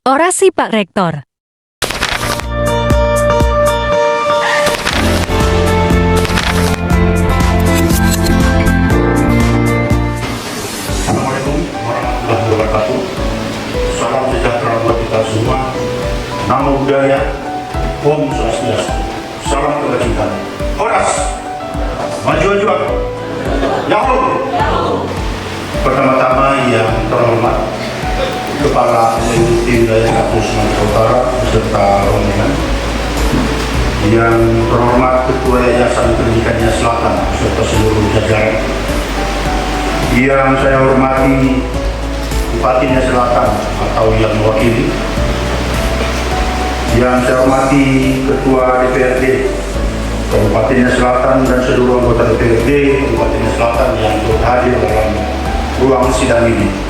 Orasi Pak Rektor. Assalamualaikum warahmatullahi wabarakatuh. Salam sejahtera buat kita semua. Namo Buddhaya, Om Swastiastu. Salam kebajikan. Oras, maju-maju. Yahoo. Pertama-tama yang terhormat Kepala MUI Wilayah Satu Sumatera Utara beserta rombongan, yang terhormat Ketua Yayasan Pendidikannya Selatan beserta seluruh jajaran, yang saya hormati Bupatinya Selatan atau yang mewakili, yang saya hormati Ketua DPRD Kabupaten Selatan dan seluruh anggota DPRD Kabupaten Selatan yang hadir dalam ruang sidang ini,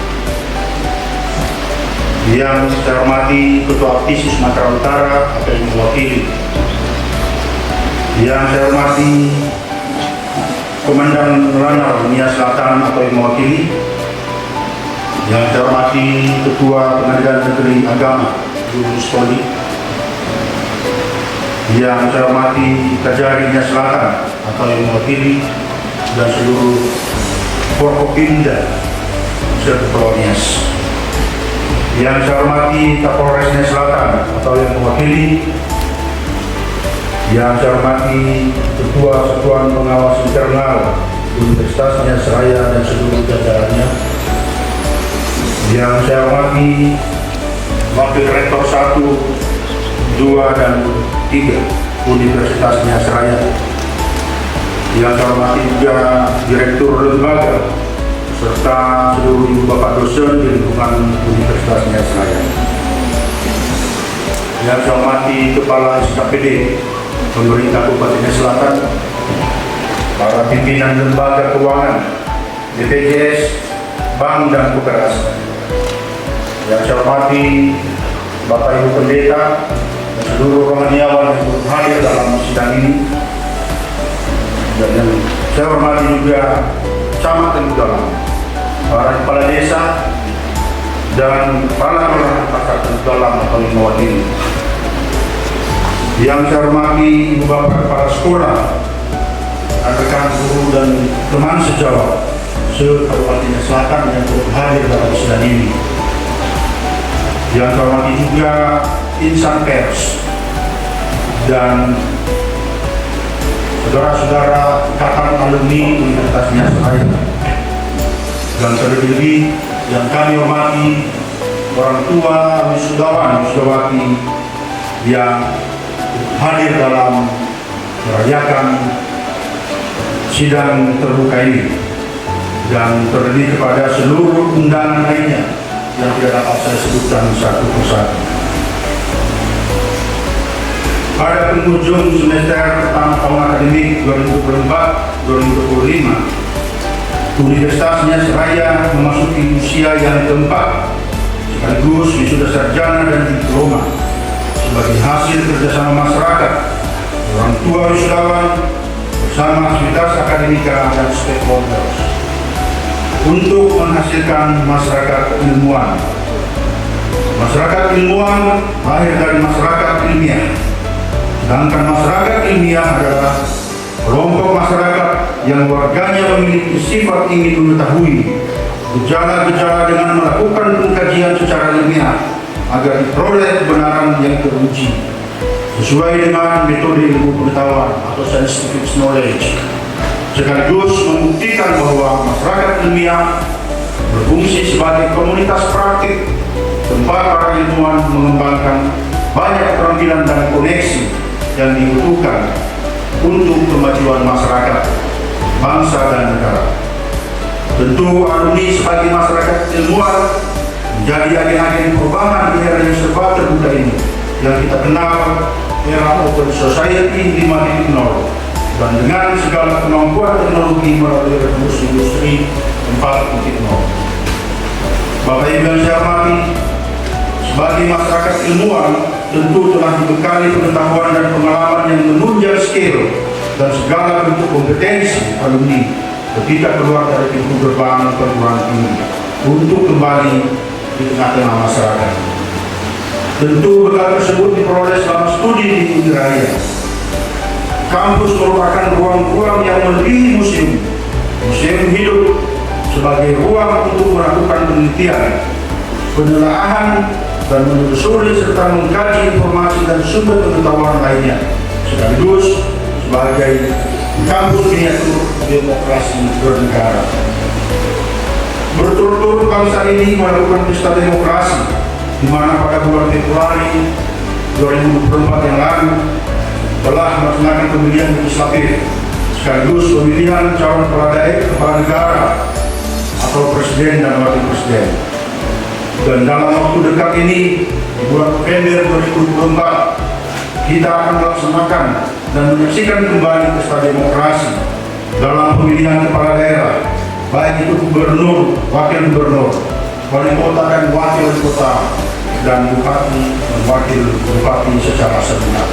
yang saya hormati Ketua Aptisi Sumatera Utara atau yang mewakili, yang saya hormati Komandan Lanal Nia Selatan atau yang mewakili, yang saya hormati Ketua Pengadilan Negeri Agama Yunus Poli, yang saya hormati Kajari Nia Selatan atau yang mewakili, dan seluruh Forkopimda serta Nias, yang saya hormati Kapolres Nia Selatan atau yang mewakili, yang saya hormati Ketua Satuan Pengawas Internal Universitas Nias Seraya dan seluruh jajarannya, yang saya hormati Wakil Rektor 1, 2, dan 3 Universitas Nias Seraya, yang saya hormati juga Direktur Lembaga serta seluruh ibu bapak dosen di lingkungan Universitas Nias Seraya, yang saya hormati Kepala SKPD Pemerintah Kabupaten Selatan, para pimpinan lembaga keuangan, BPJS, bank dan koperasi, yang saya hormati Bapak Ibu Pendeta dan seluruh rohaniawan yang hadir dalam sidang ini, dan yang saya hormati juga camat dan dalam para kepala desa dan para pasar dalam atau yang mewakili, yang saya hormati ibu bapak kepala sekolah, rekan guru dan teman sejawat se-Kabupaten Selatan yang turut hadir dalam sidang ini, yang saya hormati juga insan pers dan saudara-saudara ikatan alumni Universitas Nias Seraya, dan terlebih yang kami hormati orang tua wisudawan wisudawati yang hadir dalam merayakan sidang terbuka ini, dan terlebih kepada seluruh undangan lainnya yang tidak dapat saya sebutkan satu persatu. Pada penghujung semester pertama tahun akademik 2024-2025, Universitas Nias Seraya memasuki usia yang keempat, sekaligus wisuda sarjana dan diploma sebagai hasil kerjasama masyarakat, orang tua wisudawan bersama aktivitas akademika dan stakeholders untuk menghasilkan masyarakat ilmuwan. Masyarakat ilmuwan lahir dari masyarakat ilmiah, sedangkan masyarakat ilmiah adalah kelompok masyarakat yang warganya memiliki sifat ingin mengetahui gejala-gejala dengan melakukan pengkajian secara ilmiah agar diperoleh kebenaran yang teruji sesuai dengan metode ilmu pengetahuan atau scientific knowledge, sekaligus membuktikan bahwa masyarakat ilmiah berfungsi sebagai komunitas praktik tempat para ilmuwan mengembangkan banyak keterampilan dan koneksi yang dibutuhkan untuk kemajuan masyarakat, bangsa dan negara. Tentu alumni sebagai masyarakat ilmuwan menjadi agen-agen perubahan di era yang serba terbuka ini yang kita kenal era open society 5.0, dan dengan segala kemampuan teknologi melalui revolusi industri 4.0. Bapak Ibu yang saya hormati, sebagai masyarakat ilmuwan tentu telah dibekali pengetahuan dan pengalaman yang menunjang skill dan segala bentuk kompetensi alumni ketika keluar dari pintu gerbang perguruan tinggi untuk kembali di tengah-tengah masyarakat. Tentu bekal tersebut diperoleh selama studi di Indraya. Kampus merupakan ruang-ruang yang melebihi museum. Museum hidup sebagai ruang untuk melakukan penelitian, penelaahan, dan menelusuri serta mengkaji informasi dan sumber pengetahuan lainnya, sekaligus sebagai kampus miniatur demokrasi bernegara. Berturut-turut bangsa ini melakukan pesta demokrasi, di mana pada bulan Februari 2024 yang lalu telah melaksanakan pemilihan legislatif sekaligus pemilihan calon kepala negara atau presiden dan wakil presiden. Dan dalam waktu dekat ini, di bulan November 2024, kita akan melaksanakan dan menyaksikan kembali pesta demokrasi dalam pemilihan kepala daerah, baik itu gubernur, wakil gubernur, wali kota dan wakil kota, dan bupati dan wakil bupati secara serentak.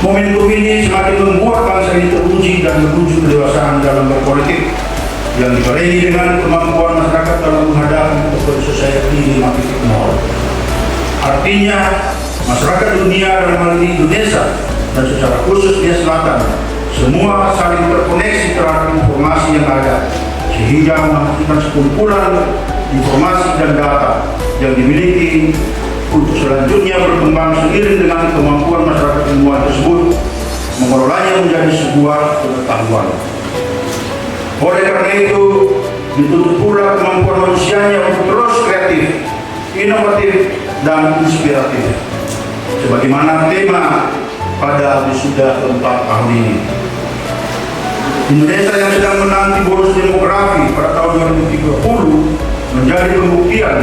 Momentum ini semakin membuat bangsa ini teruji dan menuju kedewasaan dalam berpolitik yang dibarengi dengan kemampuan masyarakat dalam menghadapi open society 5.0. Artinya, masyarakat dunia dalam hal ini Indonesia dan secara khusus di Selatan semua saling terkoneksi terhadap informasi yang ada, sehingga menghasilkan sekumpulan informasi dan data yang dimiliki untuk selanjutnya berkembang seiring dengan kemampuan masyarakat ilmuwan tersebut mengelolanya menjadi sebuah pengetahuan. Oleh karena itu, dituntut pula kemampuan manusianya untuk terus kreatif, inovatif, dan inspiratif. Sebagaimana tema pada wisuda keempat tahun ini. Indonesia yang sedang menanti bonus demografi pada tahun 2030 menjadi pembuktian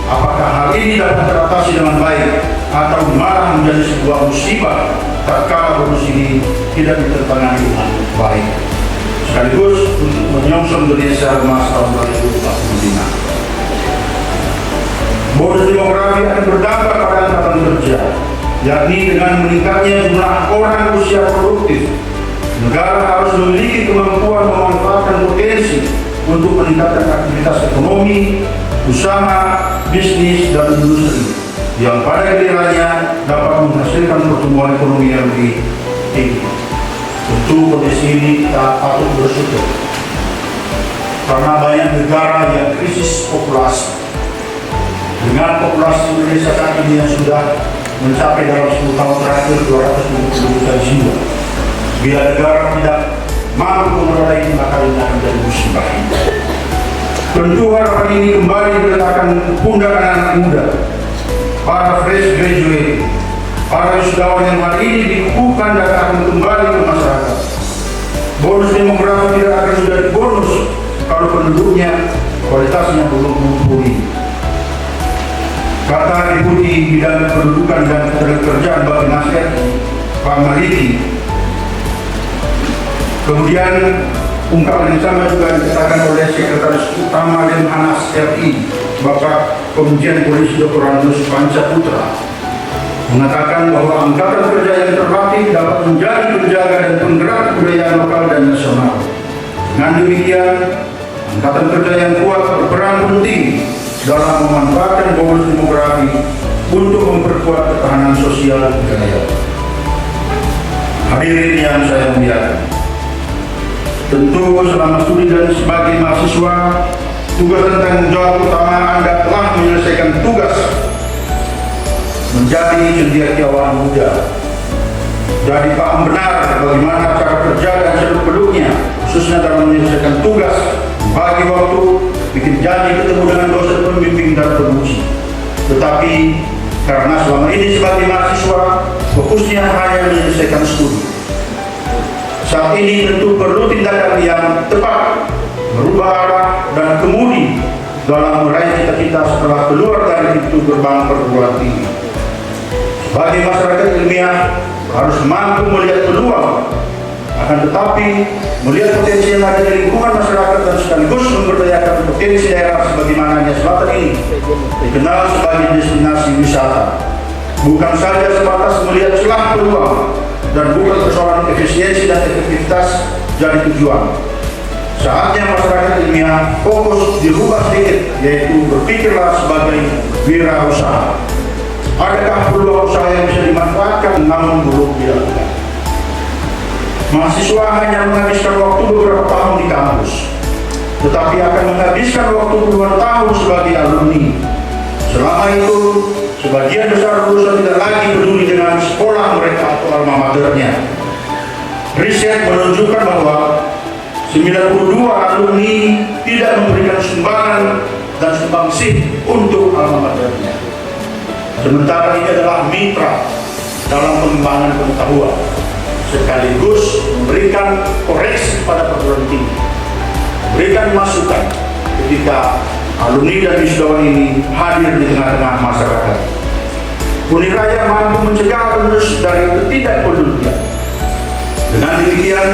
apakah hal ini dapat teratasi dengan baik atau malah menjadi sebuah musibah tatkala bonus ini tidak ditangani dengan baik, sekaligus untuk menyongsong Indonesia emas tahun 2045. Bonus demografi akan berdampak pada angkatan kerja, yakni dengan meningkatnya jumlah orang usia produktif. Negara harus memiliki kemampuan memanfaatkan potensi untuk meningkatkan aktivitas ekonomi, usaha, bisnis, dan industri yang pada gilirannya dapat menghasilkan pertumbuhan ekonomi yang lebih tinggi. Tentu kondisi ini kita patut bersyukur karena banyak negara yang krisis populasi. Dengan populasi Indonesia saat ini yang sudah mencapai dalam 10 tahun terakhir 270 juta jiwa, bila negara tidak mampu mengelola ini, maka ini akan menjadi musibah. Tentu harapan ini kembali diletakkan pundak anak muda, para fresh graduate, para wisudawan yang hari ini dikukuhkan dan akan kembali ke masyarakat. Bonus demografi tidak akan menjadi bonus kalau penduduknya kualitasnya belum mumpuni. Kata Deputi Bidang Pendudukan dan Ketenagakerjaan Bapak Nasir Pak Maliki. Kemudian ungkapan yang sama juga dikatakan oleh Sekretaris Utama Lemhanas RI Bapak Komjen Polisi Dr. Andus Pancaputra, mengatakan bahwa angkatan kerja yang terlatih dapat menjadi penjaga dan penggerak kebudayaan lokal dan nasional. Dengan demikian, angkatan kerja yang kuat berperan penting dalam memanfaatkan bonus demografi untuk memperkuat ketahanan sosial budaya. Hadirin yang saya muliakan, tentu selama studi dan sebagai mahasiswa, tugas dan tanggung jawab utama Anda telah menyelesaikan tugas menjadi cendekiawan muda. Jadi paham benar bagaimana cara kerja dan seluk-beluknya, khususnya dalam menyelesaikan tugas, bagi waktu, bikin janji ketemu dengan dosen pembimbing dan penguji. Tetapi karena selama ini sebagai mahasiswa fokusnya hanya menyelesaikan studi, saat ini tentu perlu tindakan yang tepat, merubah arah dan kemudi dalam meraih cita-cita setelah keluar dari pintu gerbang perguruan tinggi. Bagi masyarakat ilmiah harus mampu melihat peluang, akan tetapi melihat potensi yang ada di lingkungan masyarakat dan sekaligus memberdayakan potensi daerah sebagaimana Selatan ini dikenal sebagai destinasi wisata. Bukan saja sebatas melihat celah peluang dan bukan persoalan efisiensi dan efektivitas jadi tujuan. Saatnya masyarakat ilmiah fokus dirubah sedikit, yaitu berpikirlah sebagai wirausaha. Adakah peluang usaha yang bisa dimanfaatkan namun belum dilakukan? Mahasiswa hanya menghabiskan waktu beberapa tahun di kampus, tetapi akan menghabiskan waktu puluhan tahun sebagai alumni. Selama itu, sebagian besar lulusan tidak lagi peduli dengan sekolah mereka atau alma maternya. Riset menunjukkan bahwa 92 alumni tidak memberikan sumbangan dan sumbangsih untuk alma maternya. Sementara ini adalah mitra dalam pengembangan pengetahuan, sekaligus memberikan koreksi pada perguruan tinggi, memberikan masukan ketika alumni dan wisudawan ini hadir di tengah-tengah masyarakat. Uniraya mampu mencegah penerus dari ketidakpedulian. Dengan demikian,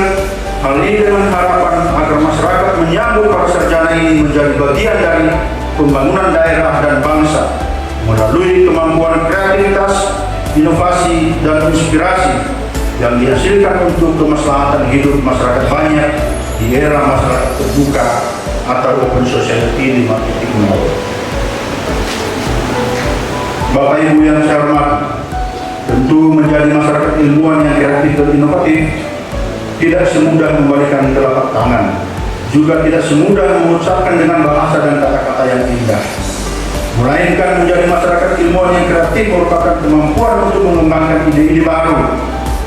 hal ini dengan harapan agar masyarakat menyambut para sarjana ini menjadi bagian dari pembangunan daerah dan bangsa melalui kemampuan kreativitas, inovasi, dan inspirasi yang dihasilkan untuk kemaslahatan hidup masyarakat banyak di era masyarakat terbuka atau open society 5.0. Bapak Ibu yang saya hormati, tentu menjadi masyarakat ilmuwan yang kreatif dan inovatif tidak semudah membalikan telapak tangan, juga tidak semudah mengucapkan dengan bahasa dan kata-kata yang indah. Melainkan menjadi masyarakat ilmuwan yang kreatif merupakan kemampuan untuk mengembangkan ide-ide baru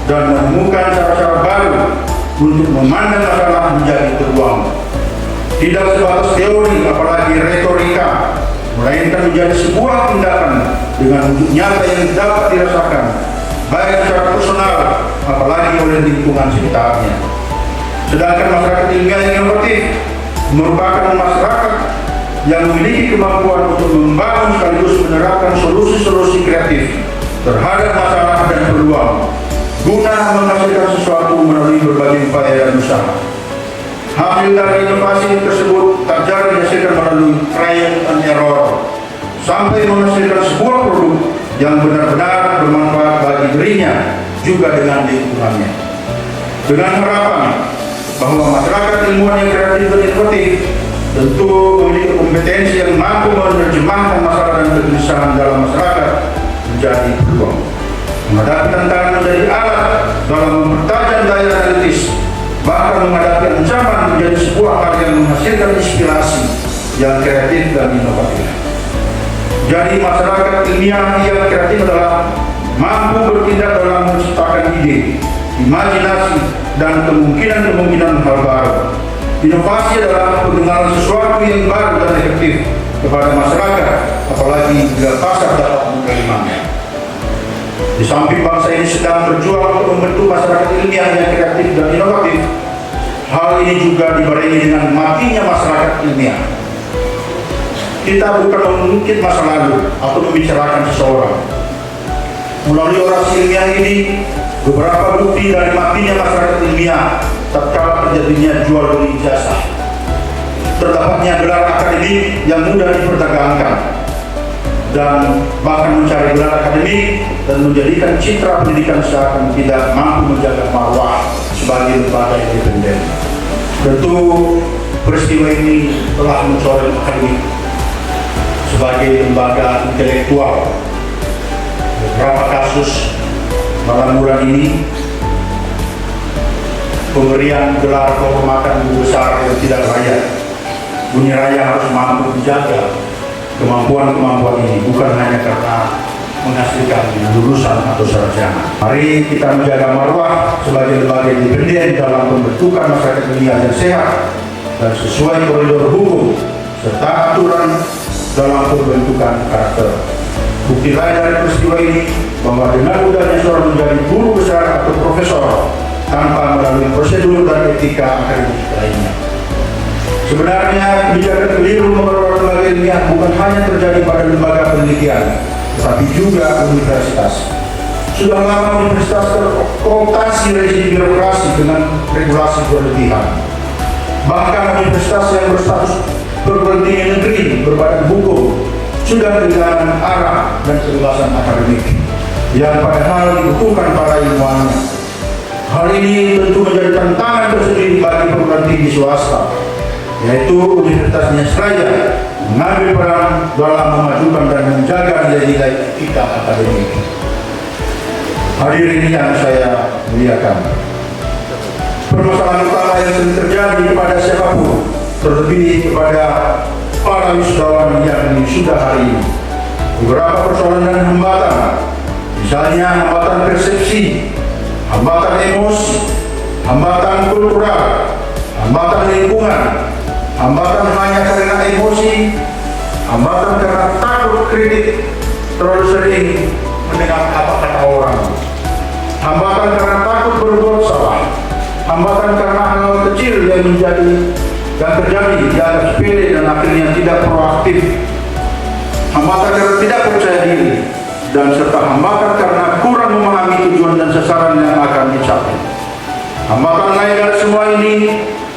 dan menemukan cara-cara baru untuk memandang masalah menjadi peluang. Tidak sebatas teori, apalagi retorika, melainkan menjadi sebuah tindakan dengan wujud nyata yang dapat dirasakan, baik secara personal, apalagi oleh lingkungan sekitarnya. Sedangkan masyarakat ilmiah yang inovatif merupakan masyarakat yang memiliki kemampuan untuk membangun sekaligus menerapkan solusi-solusi kreatif terhadap masalah dan peluang, guna menghasilkan sesuatu melalui berbagai upaya dan usaha. Hasil dari inovasi tersebut tak jarang dihasilkan melalui trial and error, sampai menghasilkan sebuah produk yang benar-benar bermanfaat bagi dirinya juga dengan lingkungannya. Dengan harapan bahwa masyarakat ilmuwan yang kreatif dan inovatif tentu memiliki kompetensi yang mampu menerjemahkan masalah dan kegelisahan dalam masyarakat menjadi peluang, menghadapi tantangan menjadi alat dalam mempertajam daya analitis, bahkan menghadapi ancaman menjadi sebuah hal yang menghasilkan inspirasi yang kreatif dan inovatif. Jadi masyarakat ilmiah yang kreatif adalah mampu bertindak dalam menciptakan ide, imajinasi, dan kemungkinan-kemungkinan hal baru. Inovasi adalah pengenalan sesuatu yang baru dan efektif kepada masyarakat, apalagi bila pasar dapat menerimanya. Di samping bangsa ini sedang berjuang untuk membentuk masyarakat ilmiah yang kreatif dan inovatif, hal ini juga dibarengi dengan matinya masyarakat ilmiah. Kita bukan mengungkit masa lalu atau membicarakan seseorang. Melalui orasi ilmiah ini, beberapa bukti dari matinya masyarakat ilmiah tatkala terjadinya jual beli ijazah, terdapatnya gelar akademik yang mudah diperdagangkan, dan bahkan mencari gelar akademik dan menjadikan citra pendidikan seakan tidak mampu menjaga marwah sebagai lembaga independen. Tentu peristiwa ini telah mencoreng akademik sebagai lembaga intelektual. Beberapa kasus malam bulan ini, pemberian gelar kehormatan guru besar yang tidak layak. Uniraya harus mampu menjaga kemampuan-kemampuan ini, bukan hanya karena menghasilkan lulusan atau sarjana. Mari kita menjaga marwah sebagai lembaga independen dalam pembentukan masyarakat ilmiah yang sehat dan sesuai koridor hukum serta aturan dalam pembentukan karakter. Bukti lain dari peristiwa ini bahwa dengan mudahnya seorang menjadi guru besar atau profesor tanpa melalui prosedur dan etika akademik lainnya. Sebenarnya kebijakan keliru mengelola lembaga ilmiah bukan hanya terjadi pada lembaga penelitian, tetapi juga universitas. Sudah lama universitas terkooptasi rezim birokrasi dengan regulasi berlebihan. Bahkan universitas yang berstatus perguruan tinggi negeri berbadan hukum sudah kehilangan arah dan kebebasan akademik yang padahal dibutuhkan para ilmuwannya. Hal ini tentu menjadi tantangan tersendiri bagi perguruan tinggi swasta, yaitu Universitas Nias Raya, mengambil peran dalam memajukan dan menjaga nilai-nilai etika akademik. Hadirin yang saya muliakan, permasalahan utama yang sering terjadi kepada siapapun, terlebih kepada para wisudawan yang sudah hari ini, beberapa persoalan dan hambatan, misalnya hambatan persepsi, hambatan emosi, hambatan kultural, hambatan lingkungan, hambatan hanya karena emosi, hambatan karena takut kritik, terlalu sering mendengar apa kata orang, hambatan karena takut berbuat salah, hambatan karena hal kecil yang terjadi dianggap sepele dan akhirnya tidak proaktif, hambatan karena tidak percaya diri, dan serta hambatan karena kurang memahami tujuan dan sasaran yang akan dicapai. Hambatan lain dari semua ini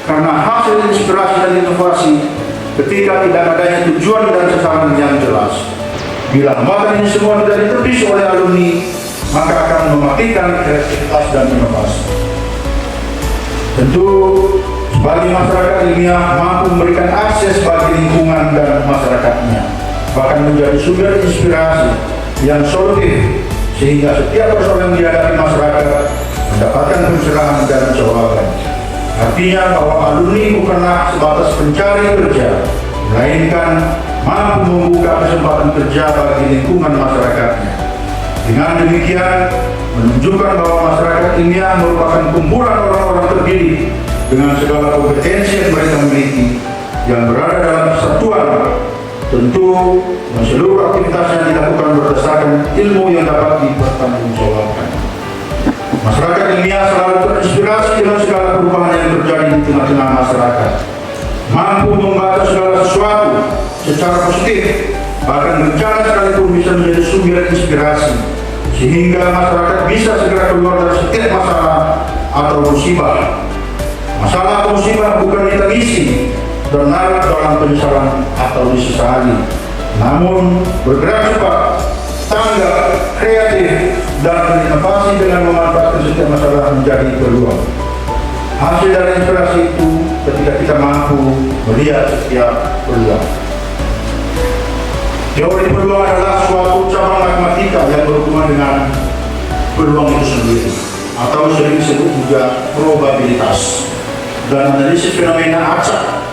karena hasil inspirasi dan inovasi ketika tidak adanya tujuan dan sasaran yang jelas. Bila hambatan ini semua tidak ditepis oleh alumni, maka akan mematikan kreativitas dan inovasi. Tentu sebagai masyarakat ilmiah mampu memberikan akses bagi lingkungan dan masyarakatnya, bahkan menjadi sumber inspirasi yang solutif sehingga setiap persoalan yang dihadapi masyarakat mendapatkan pencerahan dan jawaban. Artinya bahwa alumni bukanlah sebatas pencari kerja, melainkan mampu membuka kesempatan kerja bagi lingkungan masyarakatnya. Dengan demikian, menunjukkan bahwa masyarakat ilmiah merupakan kumpulan orang-orang terdidik dengan segala kompetensi yang mereka miliki, yang berada dalam kesatuan. Tentu, seluruh aktivitasnya dilakukan berdasarkan ilmu yang dapat dipertanggungjawabkan. Masyarakat ilmiah selalu terinspirasi dengan segala perubahan yang terjadi di tengah-tengah masyarakat, mampu membaca segala sesuatu secara positif, bahkan bencana sekalipun bisa menjadi sumber inspirasi, sehingga masyarakat bisa segera keluar dari setiap masalah atau musibah. Masalah atau musibah bukan ditangisi dan larut dalam penyesalan atau disesali, namun bergerak cepat, tanggap, kreatif, dan berinovasi dengan memanfaatkan setiap masalah menjadi peluang. Hasil dari inspirasi itu ketika kita mampu melihat setiap peluang. Teori peluang adalah suatu cabang matematika yang berhubungan dengan peluang itu sendiri, atau sering disebut juga probabilitas, dan analisis fenomena acak.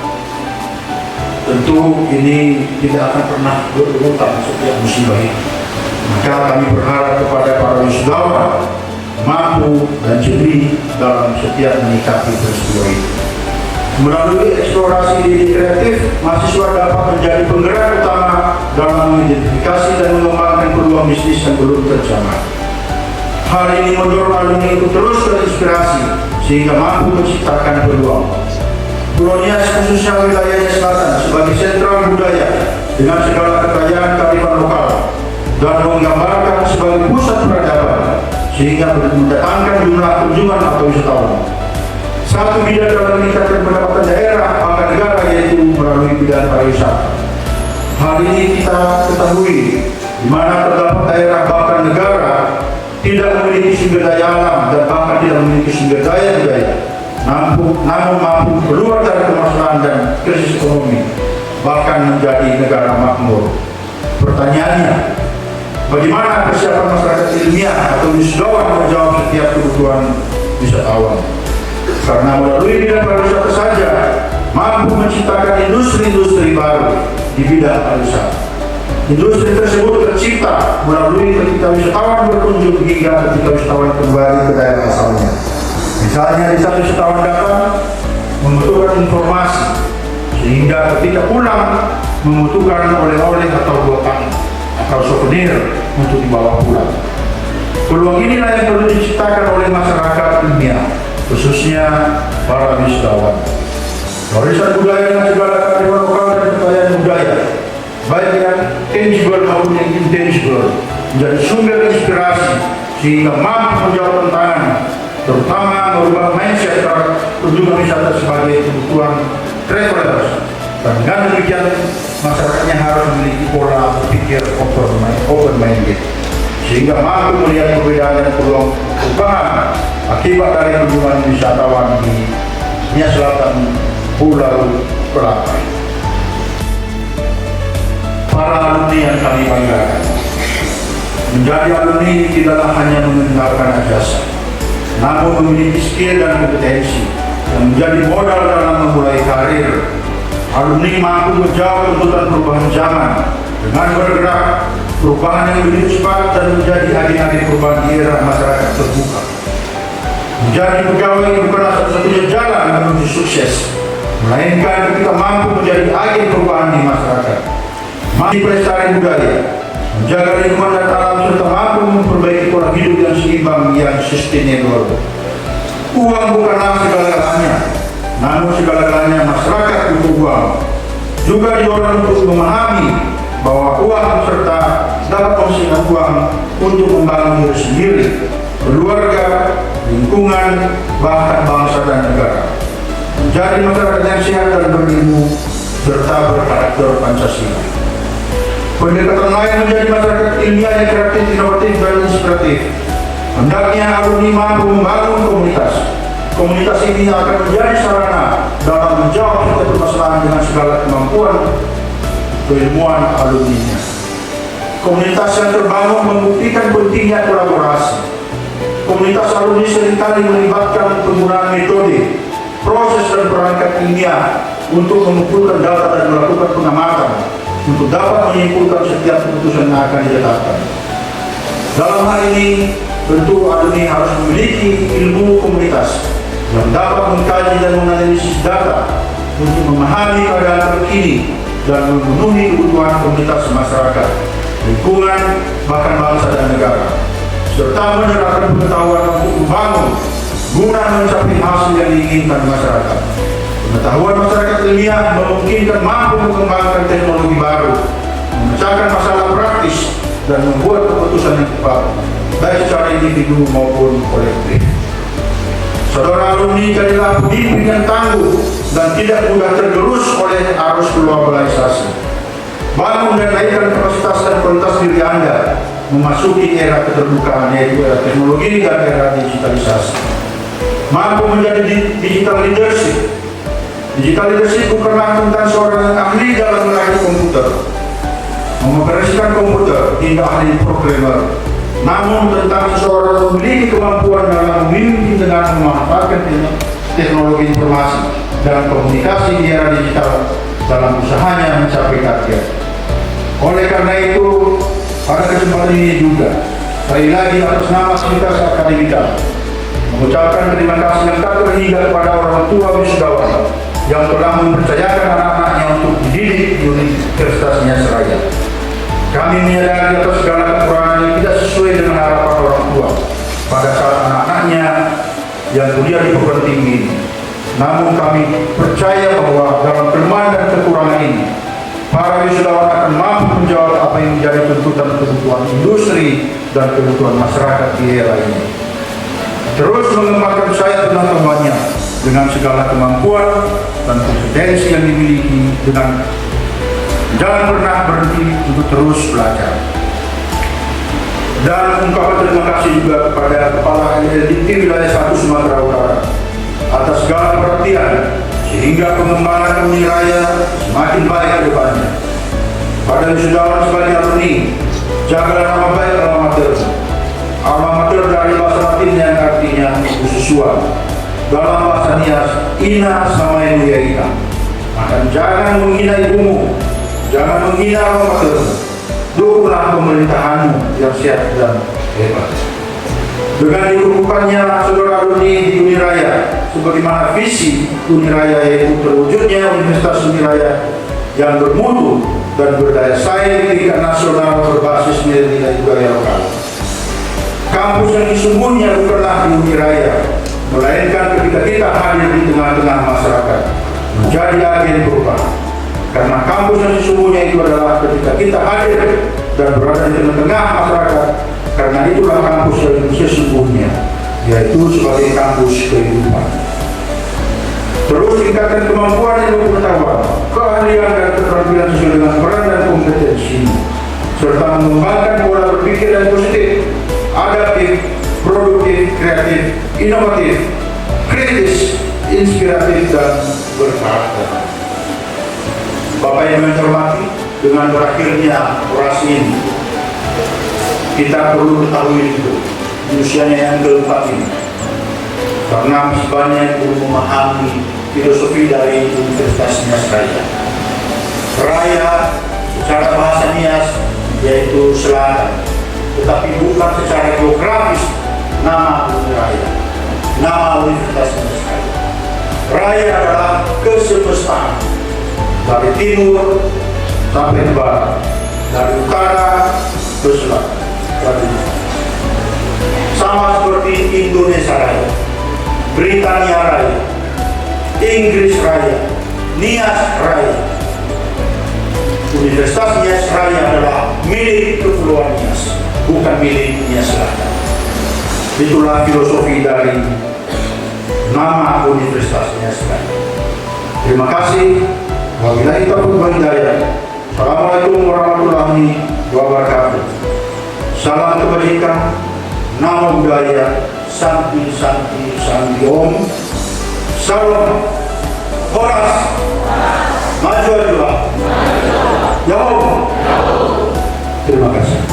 Tentu ini tidak akan pernah berhutang setiap musibah ini. Maka kami berharap kepada para wisudawan mampu dan jeli dalam setiap menyikapi peristiwa itu. Melalui eksplorasi ide kreatif, mahasiswa dapat menjadi penggerak utama dalam mengidentifikasi dan mengembangkan peluang bisnis yang belum terjamah. Hal ini mendorong alumni untuk terus terinspirasi sehingga mampu menciptakan peluang. Pulau Nias, khususnya wilayah selatan, sebagai sentral budaya dengan segala kekayaan kearifan lokal, dan menggambarkan sebagai pusat peradaban sehingga mendatangkan jumlah kunjungan atau wisatawan. Satu bidang dalam meningkatkan pendapatan daerah bahkan negara, yaitu melalui bidang pariwisata. Hal ini kita ketahui, di mana terdapat daerah bahkan negara tidak memiliki sumber daya alam dan bahkan tidak memiliki sumber daya budaya, namun mampu keluar dari permasalahan dan krisis ekonomi, bahkan menjadi negara makmur. Pertanyaannya, bagaimana persiapan masyarakat ilmiah atau wisudawan menjawab setiap kebutuhan wisatawan? Karena melalui bidang pariwisata saja mampu menciptakan industri-industri baru di bidang pariwisata. Industri tersebut tercipta melalui ketika wisatawan berkunjung hingga ketika wisatawan kembali ke daerah asalnya. Misalnya di saat wisatawan datang membutuhkan informasi, sehingga ketika pulang membutuhkan oleh-oleh atau buatan atau souvenir untuk dibawa pulang. Peluang inilah yang perlu diciptakan oleh masyarakat ilmiah, khususnya para wisudawan. Warisan budaya dengan segala kearifan lokal dan kekayaan budaya, baik yang tangible maupun yang intangible, menjadi sumber inspirasi sehingga mampu menjawab tantangan, terutama merubah mindset para kunjungan wisata sebagai kebutuhan travelers. Dan dengan demikian masyarakatnya harus memiliki pola berpikir open-minded, sehingga mampu melihat perbedaan dan peluang perubahan akibat dari kunjungan wisatawan di Nias Selatan, Pulau Pelapai. para alumni yang kami banggakan. Menjadi alumni tidaklah hanya mengenalkan ijazah, namun memiliki skill dan kompetensi yang menjadi modal dalam memulai karir. Alumni mampu menjawab tuntutan perubahan zaman dengan bergerak perubahan yang lebih cepat dan menjadi agen-agen perubahan di era masyarakat terbuka. Menjadi pegawai bukanlah satu-satunya jalan menuju sukses, melainkan kita mampu menjadi agen perubahan di masyarakat, mampu pelestari budaya, menjaga lingkungan dan alam, serta mampu memperbaiki pola hidup yang seimbang yang sustainable. Uang bukanlah segala-galanya, namun segala-galanya masyarakat butuh uang. Juga didorong untuk memahami bahwa uang serta dapat menghasilkan uang untuk membangun diri sendiri, keluarga, lingkungan, bahkan bangsa dan negara. Menjadi masyarakat yang sehat dan berilmu serta berkarakter Pancasila. Pendekatan lain menjadi masyarakat ilmiah yang kreatif, inovatif, dan inspiratif. Hendaknya alumni mampu membangun komunitas. Komunitas ini akan menjadi sarana dalam menjawab setiap permasalahan dengan segala kemampuan keilmuan alumninya. Komunitas yang terbangun membuktikan pentingnya kolaborasi. Komunitas alumni seringkali melibatkan penggunaan metode, proses dan perangkat ilmiah untuk mengumpulkan data dan melakukan pengamatan untuk dapat menyimpulkan setiap keputusan yang akan ditetapkan. Dalam hal ini, tentu alumni harus memiliki ilmu komunitas yang dapat mengkaji dan menganalisis data untuk memahami keadaan terkini dan memenuhi kebutuhan komunitas masyarakat, lingkungan, bahkan bangsa dan negara, serta menerapkan pengetahuan untuk membangun guna mencapai hasil yang diinginkan masyarakat. Pengetahuan masyarakat ilmiah memungkinkan mampu mengembangkan teknologi baru, memecahkan masalah praktis, dan membuat keputusan yang tepat, baik secara individu maupun kolektif. Saudara alumni, jadilah pemimpin yang tangguh dan tidak mudah tergerus oleh arus globalisasi. Bangun dan naikkan kapasitas dan kualitas diri Anda memasuki era keterbukaan, yaitu era teknologi dan era digitalisasi. Mampu menjadi digital leadership. Digital leadership bukanlah tentang seorang ahli dalam merakit komputer, mengoperasikan komputer hingga ahli programmer, namun tentang seseorang memiliki kemampuan dalam memimpin dengan memanfaatkan teknologi informasi dan komunikasi di era digital dalam usahanya mencapai target. Oleh karena itu, pada kesempatan ini juga, sekali lagi atas nama Sivitas Akademika, mengucapkan terima kasih yang tak terhingga kepada orang tua wisudawan yang telah mempercayakan anak-anaknya untuk dididik di Universitasnya Seraya. Kami menyadari atas segala kekurangan yang tidak sesuai dengan harapan orang tua pada saat anak-anaknya yang kuliah di perguruan tinggi ini. Namun kami percaya bahwa dalam kelemahan dan kekurangan ini, para wisudawan akan mampu menjawab apa yang menjadi tuntutan kebutuhan industri dan kebutuhan masyarakat di era ini. Terus mengembangkan sayap pengetahuannya dengan segala kemampuan dan kompetensi yang dimiliki, dengan jangan pernah berhenti untuk terus belajar. Dan ungkapan terima kasih juga kepada Kepala LDIP Wilayah 1 Sumatera Utara atas segala perhatian sehingga pengembangan Uniraya semakin baik ke depannya. Pada wisudawan sebagai alumni, jagalah nama baik alma mater. Alma mater dari bahasa Latin yang artinya Ususua. Dalam bahasa Nias, Ina sama Ina. Maka jangan menghina ibumu, jangan menghina alma mater. Dukunglah pemerintahanmu yang sehat dan hebat. Dengan dikukuhkannya saudara alumni di Uniraya, sebagaimana visi Uniraya yaitu terwujudnya Universitas Uniraya yang bermutu dan berdaya saing di tingkat nasional berbasis nilai-nilai budaya lokal. Kampus yang sesungguhnya bukanlah di Uniraya, melainkan ketika kita hadir di tengah-tengah masyarakat, menjadi agen perubahan. Karena kampus yang sesungguhnya itu adalah ketika kita hadir dan berada di tengah-tengah masyarakat, karena itulah kampus yang sesungguhnya, yaitu sebagai kampus kehidupan. Terus tingkatkan kemampuan ilmu pengetahuan, keahlian dan keterampilan sesuai dengan peran dan kompetensi, serta mengembangkan pola berpikir yang positif, adaptif, produktif, kreatif, inovatif, kritis, inspiratif, dan berkarakter. Bapak yang kami hormati, dengan berakhirnya orasi ini. Kita perlu ketahui itu di usianya yang keempat ini, karena masih banyak yang belum memahami filosofi dari Universitas Nias Raya. Raya secara bahasa Nias yaitu selatan, tetapi bukan secara geografis nama Raya, nama Universitas Nias Raya. Raya adalah kesemestaan, dari timur sampai ke barat, dari utara ke selatan. Sama seperti Indonesia Raya, Britania Raya, Inggris Raya, Nias Raya. Universitas Nias Raya adalah milik Kepulauan Nias, bukan milik Nias Selatan. Itulah filosofi dari nama Universitas Nias Raya. Terima kasih. Wabillahi taufiq wal hidayah. Assalamualaikum warahmatullahi wabarakatuh. Salam kebajikan, namo budaya, santi santi santi om. Salam horas, maju. Jauh. Terima kasih.